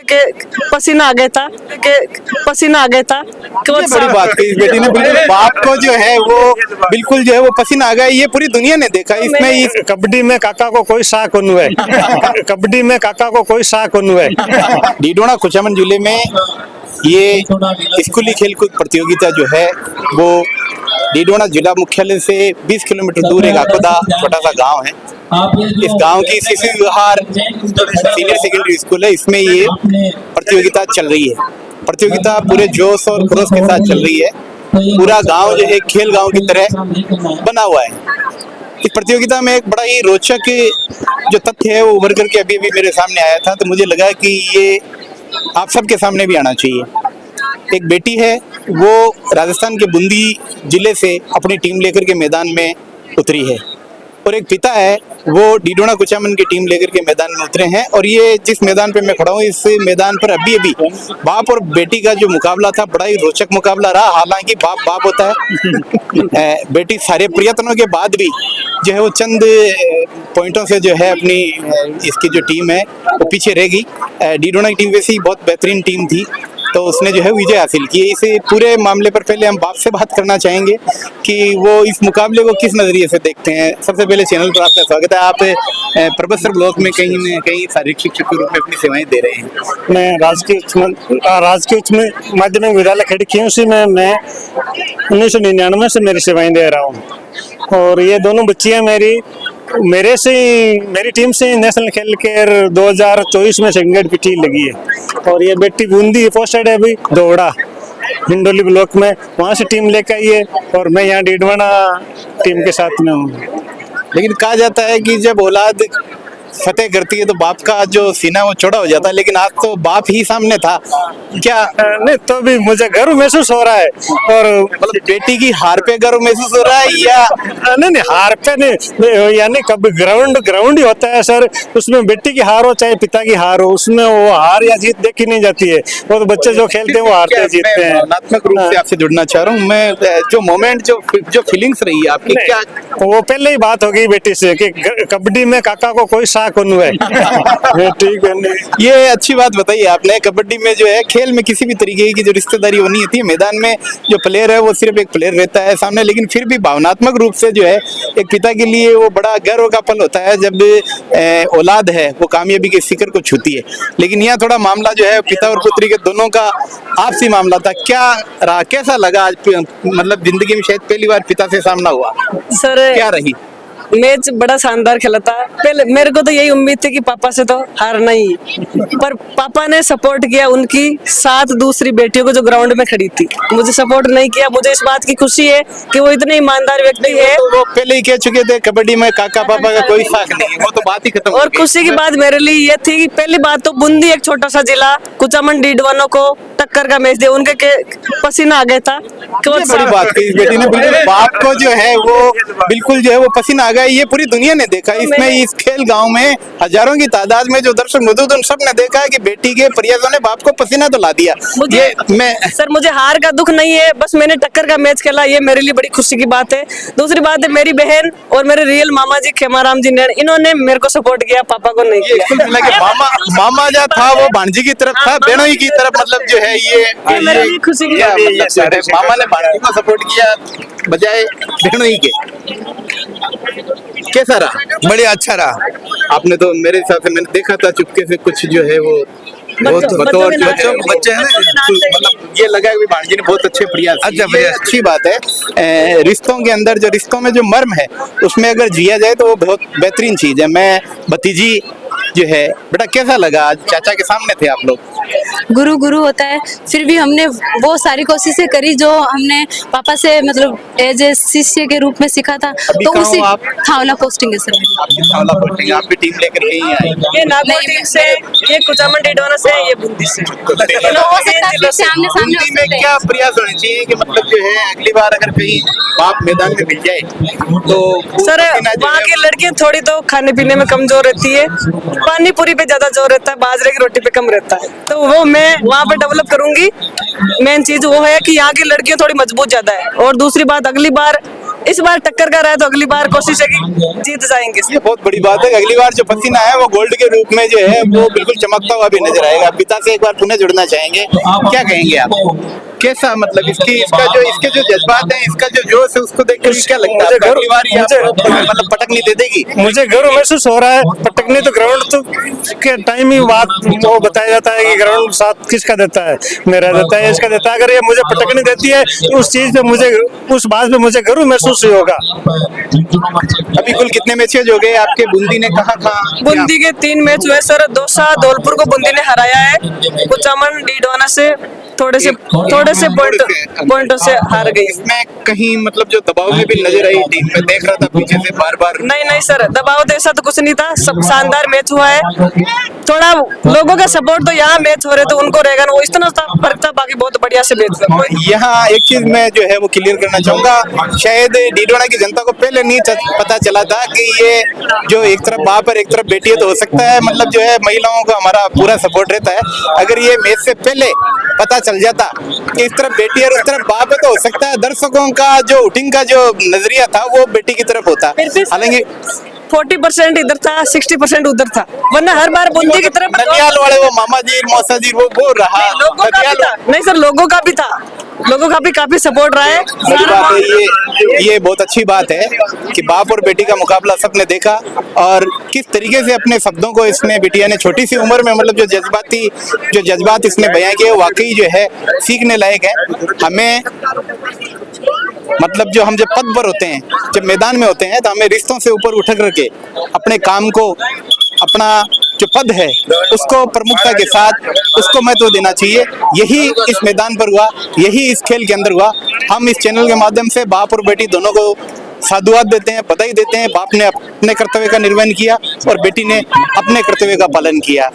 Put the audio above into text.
के पसीना आ गया था पसीना आ गया था। बड़ी बात कही इस बेटी ने, बिल्कुल बाप को जो है वो बिल्कुल जो है वो पसीना आ गया। ये पूरी दुनिया ने देखा इसमें। इस कबड्डी में काका को कोई शाह कौन हुआ है। कबड्डी में काका को कोई शाह कौन हुआ है। डीडोना कुचामन जिले में ये स्कूली खेलकूद प्रतियोगिता जो है वो डीडोना जिला मुख्यालय से 20 किलोमीटर दूर एक आकोदा छोटा सा गांव है। इस गांव की सीसी विहार सीनियर सेकेंडरी स्कूल है। इसमें ये प्रतियोगिता चल रही है। प्रतियोगिता पूरे जोश और खरोश के साथ चल रही है। पूरा गांव जो है खेल गांव की तरह बना हुआ है। इस प्रतियोगिता में एक बड़ा ही रोचक जो तथ्य है वो उभर करके अभी अभी मेरे सामने आया था, तो मुझे लगा कि ये आप सबके सामने भी आना चाहिए। एक बेटी है वो राजस्थान के बूंदी जिले से अपनी टीम लेकर के मैदान में उतरी है, और एक पिता है वो डीडोना कुचामन की टीम लेकर के मैदान में उतरे हैं। और ये जिस मैदान पे मैं खड़ा हूँ इस मैदान पर अभी अभी बाप और बेटी का जो मुकाबला था बड़ा ही रोचक मुकाबला रहा। हालांकि बाप बाप होता है, बेटी सारे प्रयत्नों के बाद भी जो है वो चंद पॉइंटों से जो है अपनी इसकी जो टीम है वो पीछे रह गई। डीडोना की टीम वैसे ही बहुत बेहतरीन टीम थी, तो उसने जो है विजय हासिल की। इस पूरे मामले पर पहले हम बाप से बात करना चाहेंगे कि वो इस मुकाबले को किस नजरिए से देखते हैं। सबसे पहले चैनल पर आपका स्वागत है। आप प्रबस्तर ब्लॉक में कहीं न कहीं शारीरिक शिक्षक के रूप में अपनी सेवाएं दे रहे हैं। मैं राजकीय उच्च माध्यमिक विद्यालय खड़की में मैं 1999 से मेरी सेवाएं दे रहा हूँ। और ये दोनों बच्चियां मेरी टीम से नेशनल खेल के 2024 में सेकंड ग्रेड पिटी लगी है। और ये बेटी बूंदी पोस्टेड है अभी दोड़ा हिंडोली ब्लॉक में, वहाँ से टीम लेकर आई है और मैं यहाँ डीडवाना टीम के साथ में हूँ। लेकिन कहा जाता है कि जब औलाद फतेह करती है तो बाप का जो सीना वो चौड़ा हो जाता है, लेकिन आज तो बाप ही सामने था। क्या नहीं तो भी मुझे गर्व महसूस हो रहा है। और मतलब बेटी की हार पे गर्व महसूस हो रहा है या नहीं हार पे नहीं, यानी कभी ग्राउंड ही होता है सर, उसमें बेटी की हार हो चाहे पिता की हार हो, उसमें वो हार या जीत देखी नहीं जाती है। वो तो बच्चे जो खेलते हैं वो हारते जीतते हैं। भावनात्मक रूप से आपसे जुड़ना चाह रहा हूँ मैं, जो मोमेंट जो फीलिंग्स रही है आपकी, क्या वो पहले ही बात हो गई बेटी से कि कबड्डी में काका को कोई शाह कौन हुआ है। ठीक है, ये अच्छी बात बताई आपने। कबड्डी में जो है खेल में किसी भी तरीके की जो रिश्तेदारी होनी होती है, मैदान में जो प्लेयर है वो सिर्फ एक प्लेयर रहता है सामने, लेकिन फिर भी भावनात्मक रूप से जो है एक पिता के लिए वो बड़ा गर्व का पल होता है जब औलाद है वो कामयाबी के शिखर को छूती है। लेकिन यहाँ थोड़ा मामला जो है पिता और पुत्री के दोनों का आपसी मामला था। क्या रहा, कैसा लगा आज, मतलब जिंदगी में शायद पहली बार पिता से सामना हुआ सर क्या रही? मैच बड़ा शानदार खेला था। पहले मेरे को तो यही उम्मीद थी कि पापा से तो हारना ही, पर पापा ने सपोर्ट किया। उनकी 7 दूसरी बेटियों को जो ग्राउंड में खड़ी थी मुझे सपोर्ट नहीं किया। मुझे इस बात की खुशी है कि वो इतने ईमानदार व्यक्ति है। वो पहले ही कह चुके थे कबड्डी में काका पापा का कोई साथ नहीं है, वो तो बात ही खत्म। और खुशी की बात मेरे लिए ये थी कि पहली बात तो बूंदी एक छोटा सा जिला कुचामन डीडवाना को टक्कर का मैच दिया। उनके पसीना आ गया था। बड़ी बात कही इस बेटी ने, बिल्कुल बाप को जो है वो बिल्कुल जो है वो पसीना आ गया। ये पूरी दुनिया ने देखा। इसमें इस खेल गांव में हजारों की तादाद में जो दर्शक मौजूद उन सब ने देखा है कि बेटी के प्रयासों ने बाप को पसीना तो ला दिया। मुझे हार का दुख नहीं है, बस मैंने टक्कर का मैच खेला, ये मेरे लिए बड़ी खुशी की बात है। दूसरी बात है मेरी बहन और मेरे रियल मामा जी खेमाराम जी ने, इन्होंने मेरे को सपोर्ट किया, पापा को नहीं किया। मामा जो था वो भांजी की तरफ था, बेनोई की तरफ, मतलब जो है ये मेरे लिए खुशी की बात है। मामा ने भांजी को सपोर्ट किया बजाय बेनोई के। कैसा रहा? बढ़िया, अच्छा रहा। आपने तो मेरे हिसाब से मैंने देखा था चुपके से कुछ जो है वो बतौर बच्चे हैं ना, मतलब ये लगा कि भांजी ने बहुत अच्छे प्रयास। अच्छी बात है। रिश्तों के अंदर जो रिश्तों में जो मर्म है उसमें अगर जिया जाए तो वो बहुत बेहतरीन चीज है। मैं भतीजी जो है, बेटा कैसा लगा आज? चाचा के सामने थे आप लोग। गुरु होता है, फिर भी हमने वो सारी कोशिशें करी जो हमने पापा से मतलब एज ए शिष्य के रूप में सीखा था। तो उसी थावला पोस्टिंग है सर। आप भी टीम लेकर के ही आए? ये नागौर टीम से, ये कुचामन डीडवाना से, ये बूंदी से। बूंदी में क्या प्रयास होने चाहिए कि मतलब जो है अगली बार अगर कहीं बाप मैदान में मिल जाए तो सर वहाँ की लड़कियां थोड़ी तो खाने पीने में कमजोर रहती है, पानी पूरी पे ज्यादा जोर रहता है, बाजरे की रोटी पे कम रहता है, तो वो मैं वहाँ पे डेवलप करूंगी। मेन चीज वो है कि यहाँ की लड़कियां थोड़ी मजबूत ज्यादा है। और दूसरी बात, अगली बार इस बार टक्कर का रहा है तो अगली बार कोशिश है कि जीत जाएंगे। ये बहुत बड़ी बात है। अगली बार जो पसीना है वो गोल्ड के रूप में जो है वो बिल्कुल चमकता हुआ भी नजर आएगा। पिता से एक बार पुनः जुड़ना चाहेंगे, क्या कहेंगे आप? कैसा मतलब इसके जो जज्बात हैं, इसका जो जोश है, उसको देख कर क्या लगता है? अगली बार ये आपको मतलब पटकनी दे देगी? मुझे गर्व महसूस हो रहा है। पटकनी तो ग्राउंड तो के टाइम ही बात वो बताया जाता है कि ग्राउंड साथ किसका देता है, मेरा देता है, इसका देता है। अगर ये मुझे पटकनी देती है तो उस चीज पे मुझे, उस बात पे मुझे गर्व महसूस ही होगा। अभी कुल कितने मैचेज हो गए आपके? बूंदी ने कहाँ बूंदी के 3 मैच हुए सर। दौसा धौलपुर को बूंदी ने हराया है, कुचामन डीडवाना से थोड़े से पॉइंटों से हार गई। इसमें कहीं मतलब जो दबाव में भी नजर आई टीम में, देख रहा था पीछे से बार नहीं सर, दबाव तो ऐसा तो कुछ नहीं था। सब शानदार मैच हुआ है। थोड़ा लोगों का सपोर्ट तो यहाँ मैच हो रहे तो उनको रहेगा ना, वो इतना फर्क था। बाकी बहुत बढ़िया से मैच हुआ। यहाँ एक चीज मैं जो है वो क्लियर करना चाहूंगा, शायद डीडवाना की जनता को पहले नहीं पता चला था कि ये जो एक तरफ बाप और एक तरफ बेटी है, तो हो सकता है मतलब जो है महिलाओं का हमारा पूरा सपोर्ट रहता है। अगर ये मैच से पहले पता चल जाता कि इस तरफ बेटी और उस तरफ बाप है, तो हो सकता है दर्शकों का जो वोटिंग का जो नजरिया था वो बेटी की तरफ होता। हालांकि 40% इधर था, 60% उधर था, वरना हर बार बूंदी की तरफ ननियाल वाले वो मामा जी मौसा जी वो रहा। लोगों का भी था। नहीं सर, लोगों का भी था, लोगों का भी काफी सपोर्ट रहा है। बड़ी बात है ये बहुत अच्छी बात है कि बाप और बेटी का मुकाबला सबने देखा, और किस तरीके से अपने शब्दों को इसने बिटिया ने छोटी सी उम्र में मतलब जो जज्बात इसने बयां किए, वाकई जो है सीखने लायक है। हमें मतलब हम जब पद पर होते हैं, जब मैदान में होते हैं, तो हमें रिश्तों से ऊपर उठ करके अपने काम को, अपना जो पद है उसको प्रमुखता के साथ उसको महत्व देना चाहिए। यही इस मैदान पर हुआ, यही इस खेल के अंदर हुआ। हम इस चैनल के माध्यम से बाप और बेटी दोनों को साधुवाद देते हैं, बधाई देते हैं। बाप ने अपने कर्तव्य का निर्वहन किया और बेटी ने अपने कर्तव्य का पालन किया।